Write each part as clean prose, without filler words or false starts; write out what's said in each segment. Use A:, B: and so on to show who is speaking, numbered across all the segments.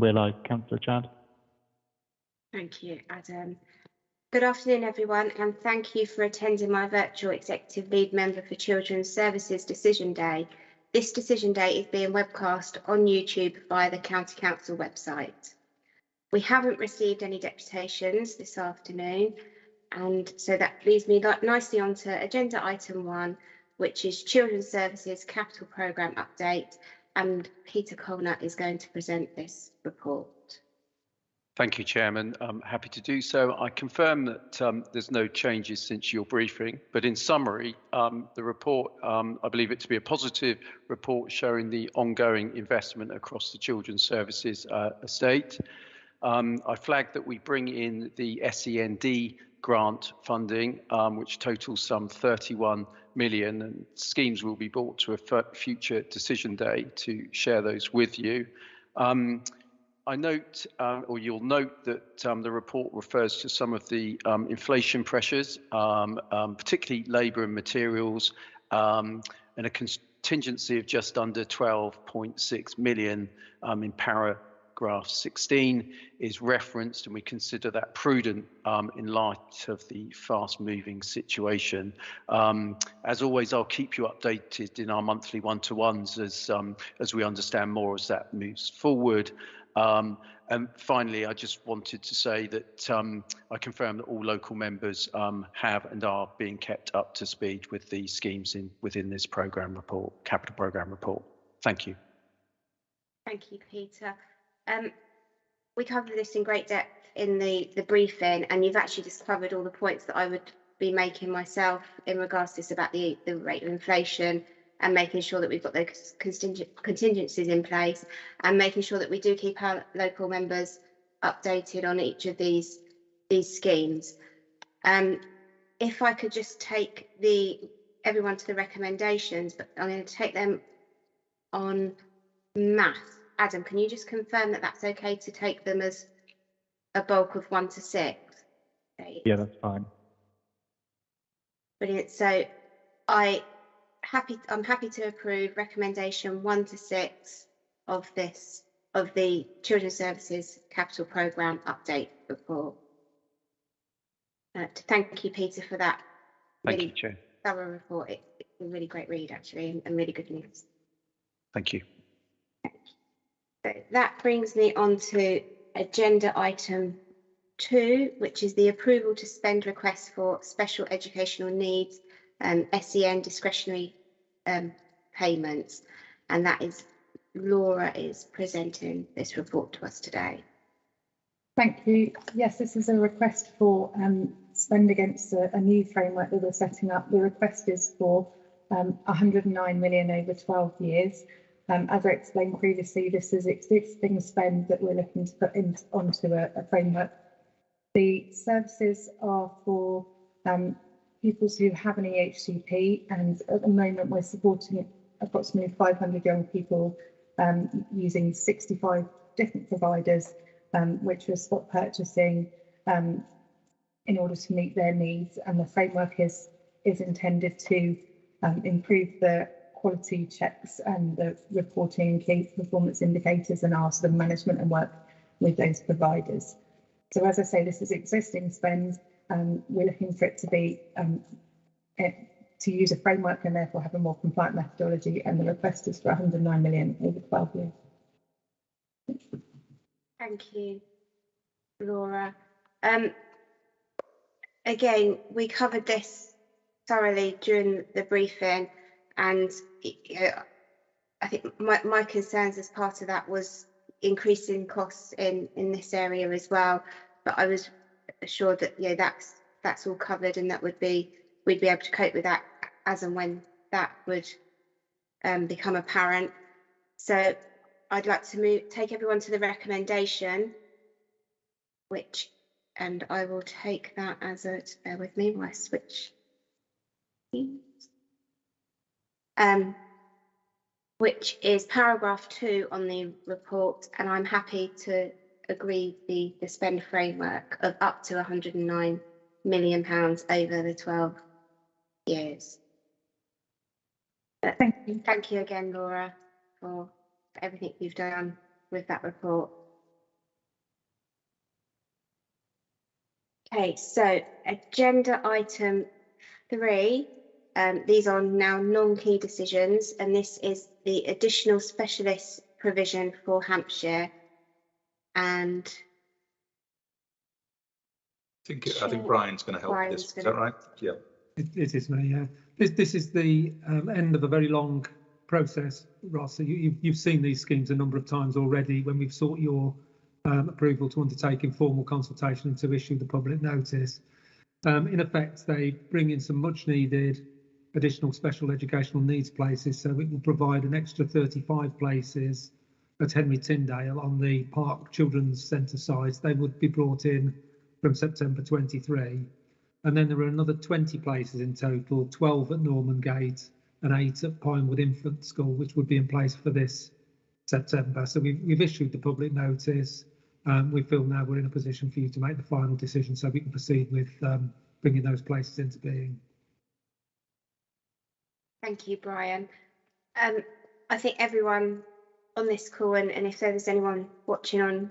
A: We're live. Councillor Chad.
B: Thank you, Adam. Good afternoon, everyone, and thank you for attending my virtual Executive Lead Member for Children's Services Decision Day. This Decision Day is being webcast on YouTube via the County Council website. We haven't received any deputations this afternoon, and so that leads me nicely on to Agenda Item 1, which is Children's Services Capital Programme Update, and Peter Colner is going to present this report.
C: Thank you, Chairman. I'm happy to do so. I confirm that there's no changes since your briefing, but in summary, the report, I believe it to be a positive report showing the ongoing investment across the children's services estate. I flagged that we bring in the SEND grant funding, which totals some 31 million, and schemes will be brought to a future decision day to share those with you. I note, or you'll note that the report refers to some of the inflation pressures, particularly labour and materials, and a contingency of just under 12.6 million in paragraph 16 is referenced, and we consider that prudent in light of the fast-moving situation. As always, I'll keep you updated in our monthly one-to-ones as we understand more as that moves forward. And finally, I just wanted to say that I confirm that all local members have and are being kept up to speed with the schemes within this programme report, capital programme report. Thank you.
B: Thank you, Peter. We covered this in great depth in the briefing, and you've actually just covered all the points that I would be making myself in regards to this about the rate of inflation, and making sure that we've got those contingencies in place, and making sure that we do keep our local members updated on each of these schemes. If I could just take everyone to the recommendations, but I'm going to take them on maths. Adam, can you just confirm that that's okay to take them as a bulk of 1 to 6?
A: Yeah, that's fine.
B: Brilliant. So I'm happy to approve recommendation 1 to 6 of the Children's Services Capital Programme Update report. Thank you, Peter, for that.
C: Thank you, Chair.
B: Thorough report. It's a really great read, actually, and really good news.
C: Thank you.
B: So that brings me on to agenda item 2, which is the approval to spend requests for special educational needs SEN discretionary payments, and that is Laura is presenting this report to us today.
D: Thank you. Yes, this is a request for spend against a new framework that we're setting up. The request is for 109 million over 12 years. As I explained previously, this is existing spend that we're looking to put onto a framework. The services are for pupils who have an EHCP, and at the moment we're supporting approximately 500 young people using 65 different providers, which we're spot purchasing in order to meet their needs. And the framework is intended to improve the quality checks and the reporting and key performance indicators and our sort of management and work with those providers. So as I say, this is existing spend. We're looking for it to be to use a framework and therefore have a more compliant methodology, and the request is for 109 million over 12 years.
B: Thank you, Laura. Again, we covered this thoroughly during the briefing, and I think my concerns as part of that was increasing costs in this area as well, but I was assured that that's all covered, and that we'd be able to cope with that as and when that would become apparent. So I'd like to take everyone to the recommendation, and I will take that as bear with me while I switch. Which is paragraph 2 on the report, and I'm happy to agree the spend framework of up to £109 million over the 12 years.
D: Thank you.
B: Thank you again, Laura, for everything you've done with that report. Okay, so agenda item 3. These are now non-key decisions, and this is the additional specialist provision for Hampshire. And
E: I think Brian's going to help with this. Is that right? Yeah.
F: It is me, yeah. This is the end of a very long process, Ross. So you've seen these schemes a number of times already when we've sought your approval to undertake informal consultation and to issue the public notice. In effect, they bring in some much needed additional special educational needs places, so it will provide an extra 35 places at Henry Tyndale on the Park Children's Centre site. They would be brought in from September 23. And then there are another 20 places in total, 12 at Norman Gate and 8 at Pinewood Infant School, which would be in place for this September. So we've issued the public notice. We feel now we're in a position for you to make the final decision so we can proceed with bringing those places into being.
B: thank you, Brian. I think everyone on this call, and if there's anyone watching on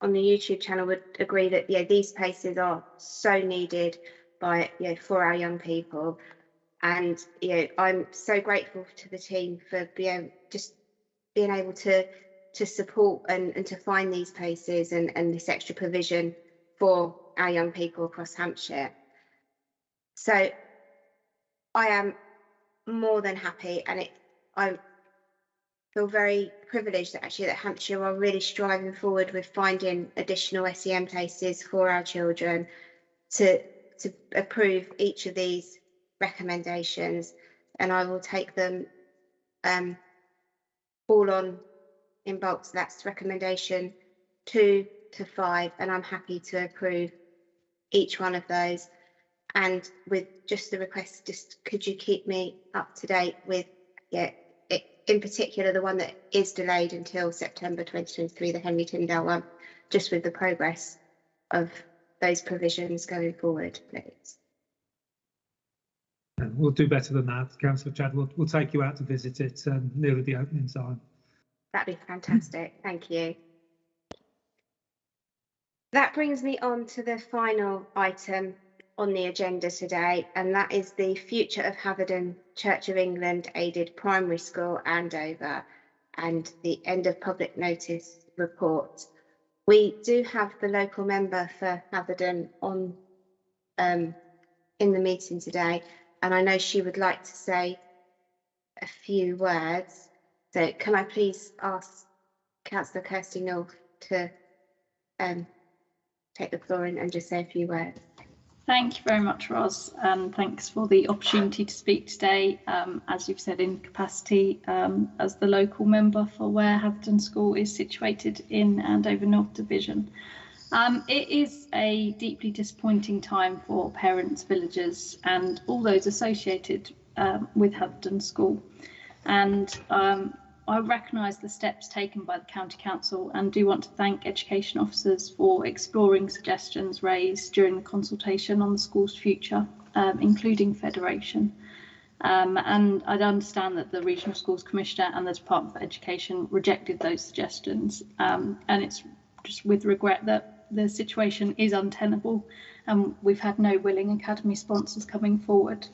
B: the YouTube channel, would agree that these places are so needed by for our young people. And I'm so grateful to the team for being able to support and to find these places and this extra provision for our young people across Hampshire. So I am more than happy, and I feel very privileged that Hampshire are really striving forward with finding additional SEN places for our children to approve each of these recommendations, and I will take them all on in bulk. So that's recommendation 2 to 5, and I'm happy to approve each one of those. And with just the request, just could you keep me up to date with in particular the one that is delayed until September 2023, the Henry Tyndale one, just with the progress of those provisions going forward, please.
F: We'll do better than that, Councillor Chad. We'll take you out to visit it nearer the opening time.
B: That'd be fantastic. Thank you. That brings me on to the final item on the agenda today, and that is the Future of Haverden Church of England aided primary school Andover and the end of public notice report. We do have the local member for Haverden on in the meeting today, and I know she would like to say a few words. So can I please ask Councillor Kirsty North to take the floor and just say a few words?
G: Thank you very much, Ros, and thanks for the opportunity to speak today. As you've said, in capacity as the local member for where Haverden School is situated in Andover North Division. It is a deeply disappointing time for parents, villagers and all those associated with Haverden School. And I recognise the steps taken by the County Council and do want to thank education officers for exploring suggestions raised during the consultation on the school's future, including federation. And I'd understand that the Regional Schools Commissioner and the Department for Education rejected those suggestions. And it's just with regret that the situation is untenable and we've had no willing academy sponsors coming forward.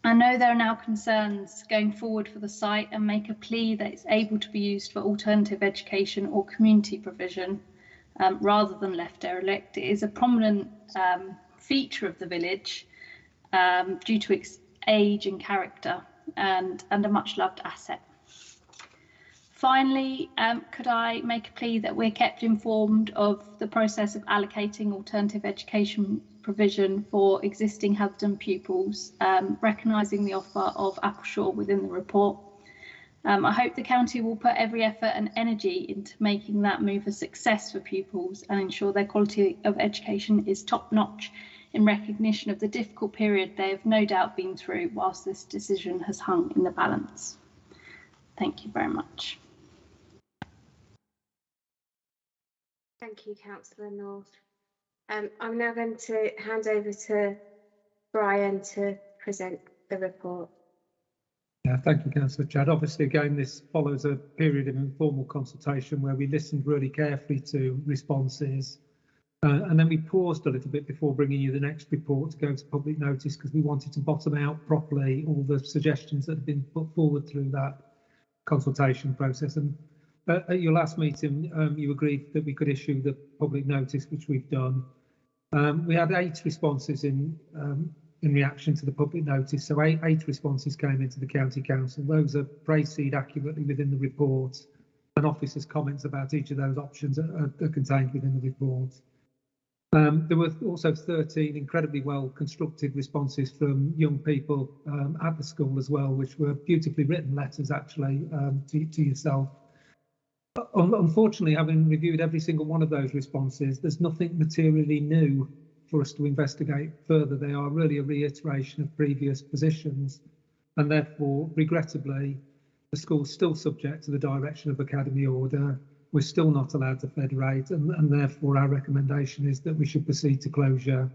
G: I know there are now concerns going forward for the site and make a plea that it's able to be used for alternative education or community provision rather than left derelict. It is a prominent feature of the village due to its age and character and a much loved asset. Finally, could I make a plea that we're kept informed of the process of allocating alternative education provision for existing Haverden pupils, recognising the offer of Appleshaw within the report. I hope the county will put every effort and energy into making that move a success for pupils and ensure their quality of education is top notch in recognition of the difficult period they have no doubt been through whilst this decision has hung in the balance. Thank you very much.
B: Thank you, Councillor North. I'm now going to hand over to Brian to present the report.
F: Yeah, thank you, Councillor Chad. Obviously, again, this follows a period of informal consultation where we listened really carefully to responses And then we paused a little bit before bringing you the next report to go to public notice because we wanted to bottom out properly all the suggestions that have been put forward through that consultation process. And at your last meeting, you agreed that we could issue the public notice, which we've done. We had 8 responses in reaction to the public notice. So eight responses came into the County Council. Those are praised accurately within the report, and officers' comments about each of those options are contained within the report. There were also 13 incredibly well constructed responses from young people at the school as well, which were beautifully written letters actually to yourself. Unfortunately, having reviewed every single one of those responses, there's nothing materially new for us to investigate further. They are really a reiteration of previous positions, and therefore, regrettably, the school's still subject to the direction of Academy Order. We're still not allowed to federate, and therefore our recommendation is that we should proceed to closure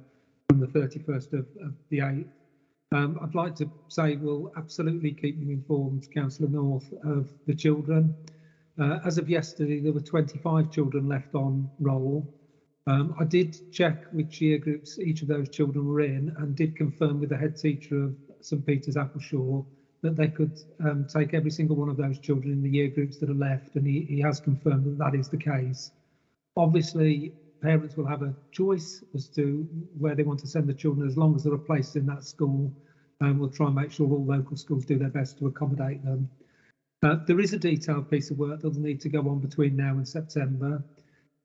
F: from the 31st of the 8th. I'd like to say we'll absolutely keep you informed, Councillor North, of the children. As of yesterday, there were 25 children left on roll. I did check which year groups each of those children were in and did confirm with the head teacher of St Peter's Appleshaw that they could take every single one of those children in the year groups that are left, and he has confirmed that that is the case. Obviously, parents will have a choice as to where they want to send the children as long as they're placed in that school, and we'll try and make sure all local schools do their best to accommodate them. There is a detailed piece of work that will need to go on between now and September,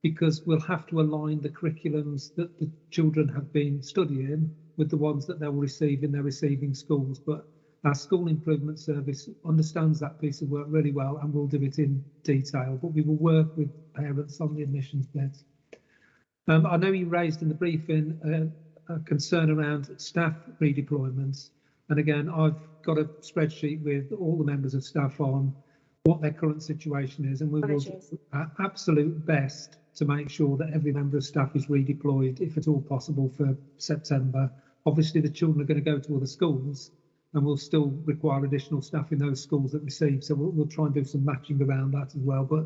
F: because we'll have to align the curriculums that the children have been studying with the ones that they'll receive in their receiving schools. But our School Improvement Service understands that piece of work really well and will do it in detail, but we will work with parents on the admissions bits. I know you raised in the briefing a concern around staff redeployments. And again, I've got a spreadsheet with all the members of staff on what their current situation is, and we will do our absolute best to make sure that every member of staff is redeployed, if at all possible, for September. Obviously, the children are going to go to other schools, and we'll still require additional staff in those schools that receive. So we'll try and do some matching around that as well. But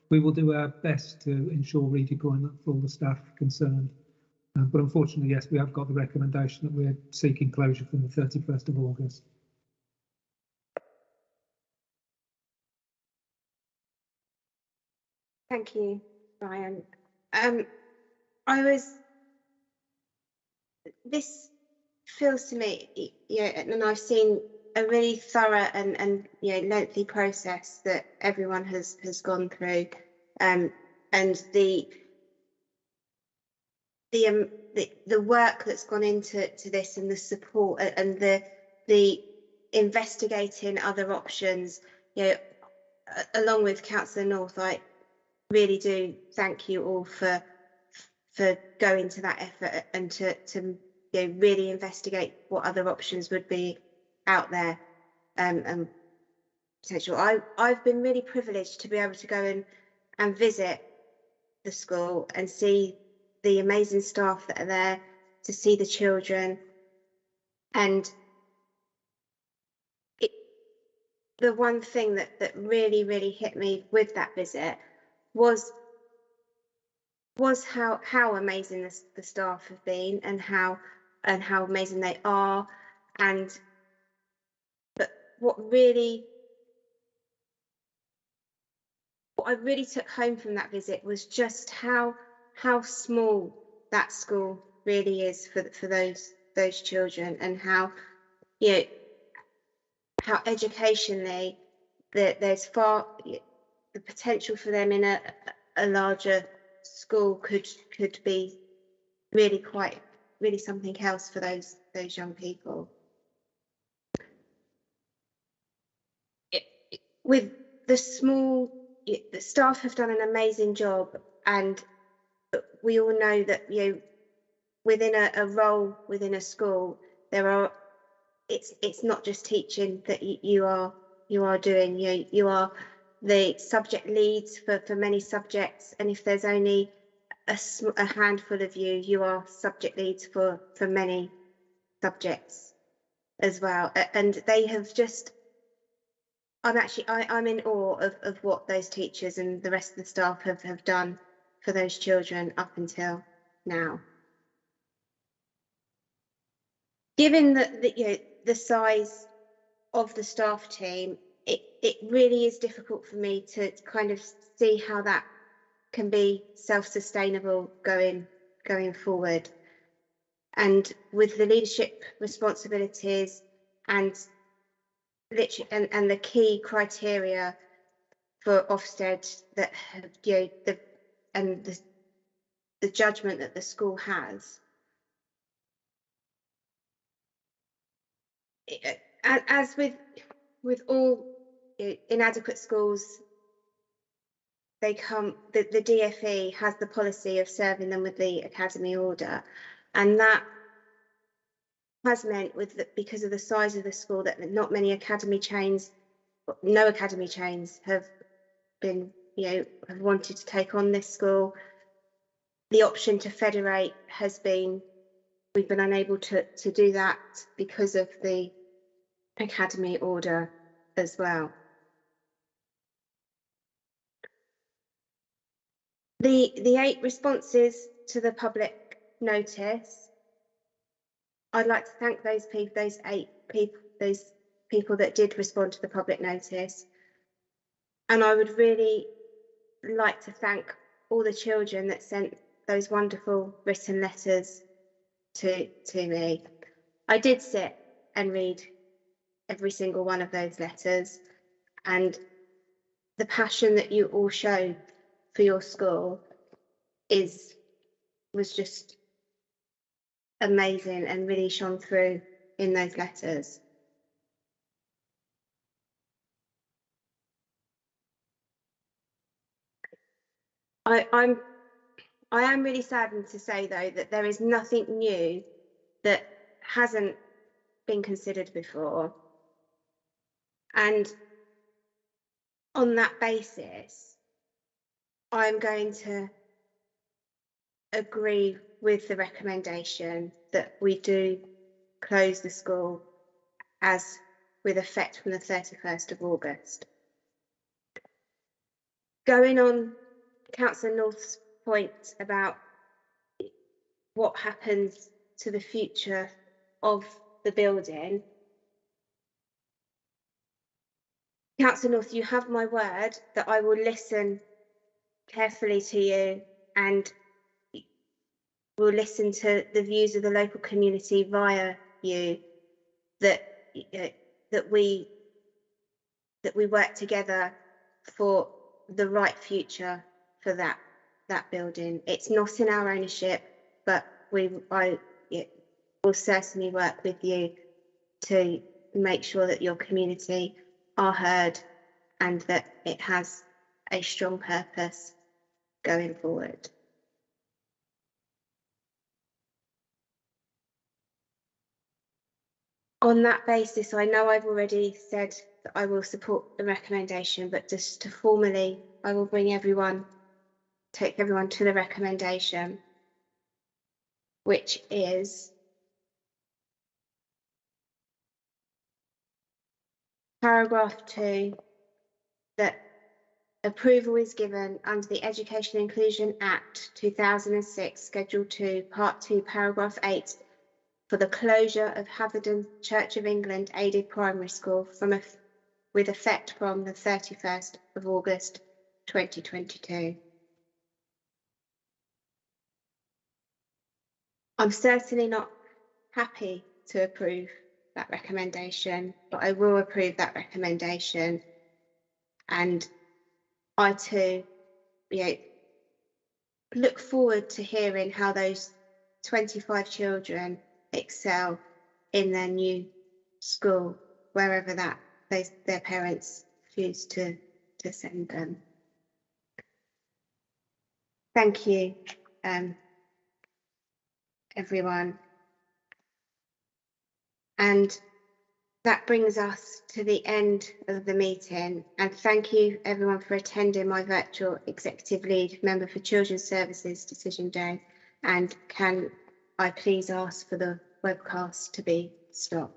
F: we will do our best to ensure redeployment for all the staff concerned. But unfortunately, yes, we have got the recommendation that we're seeking closure from the 31st of August.
B: Thank you, Brian. This feels to me, and I've seen a really thorough and lengthy process that everyone has gone through, and the work that's gone into this, and the support and the investigating other options, along with Councillor North. I really do thank you all for going to that effort and to really investigate what other options would be out there and potential. I've been really privileged to be able to go and visit the school and see the amazing staff that are there, to see the children, and the one thing that really hit me with that visit was how amazing the staff have been, and how amazing they are, but what I really took home from that visit was just how small that school really is for those children, and how educationally there's far the potential for them in a larger school could be really something else for those young people. With the staff have done an amazing job, and we all know that within a role within a school, it's not just teaching that you are doing. You are the subject leads for many subjects, and if there's only a handful of you are subject leads for many subjects as well. And they have just, I'm in awe of what those teachers and the rest of the staff have done for those children up until now. Given the size of the staff team, it really is difficult for me to kind of see how that can be self-sustainable going forward. And with the leadership responsibilities and the key criteria for Ofsted that the judgment that the school has, as with all inadequate schools, they come. The DfE has the policy of serving them with the academy order, and that has meant because of the size of the school that not many academy chains, no academy chains have been have wanted to take on this school. The option to federate has been, we've been unable to do that because of the academy order as well. The 8 responses to the public notice, I'd like to thank those 8 people, those people that did respond to the public notice. And I would really like to thank all the children that sent those wonderful written letters to me. I did sit and read every single one of those letters, and the passion that you all showed for your school was just amazing and really shone through in those letters. I am really saddened to say, though, that there is nothing new that hasn't been considered before. And on that basis, I'm going to agree with the recommendation that we do close the school as with effect from the 31st of August. Going on Councillor North's point about what happens to the future of the building, Councillor North, you have my word that I will listen carefully to you and will listen to the views of the local community via you, that we work together for the right future for that building. It's not in our ownership, but I will certainly work with you to make sure that your community are heard and that it has a strong purpose going forward. On that basis, I know I've already said that I will support the recommendation, but just to formally, I will take everyone to the recommendation, which is paragraph 2, that approval is given under the Education Inclusion Act 2006, Schedule 2, Part 2, Paragraph 8, for the closure of Haverden Church of England Aided Primary School with effect from the 31st of August 2022. I'm certainly not happy to approve that recommendation, but I will approve that recommendation. And I too, look forward to hearing how those 25 children excel in their new school, wherever their parents choose to send them. Thank you, everyone. And that brings us to the end of the meeting. And thank you, everyone, for attending my virtual Executive Lead Member for Children's Services Decision Day. And can I please ask for the webcast to be stopped?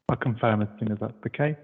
A: I'll confirm as soon as that's the case.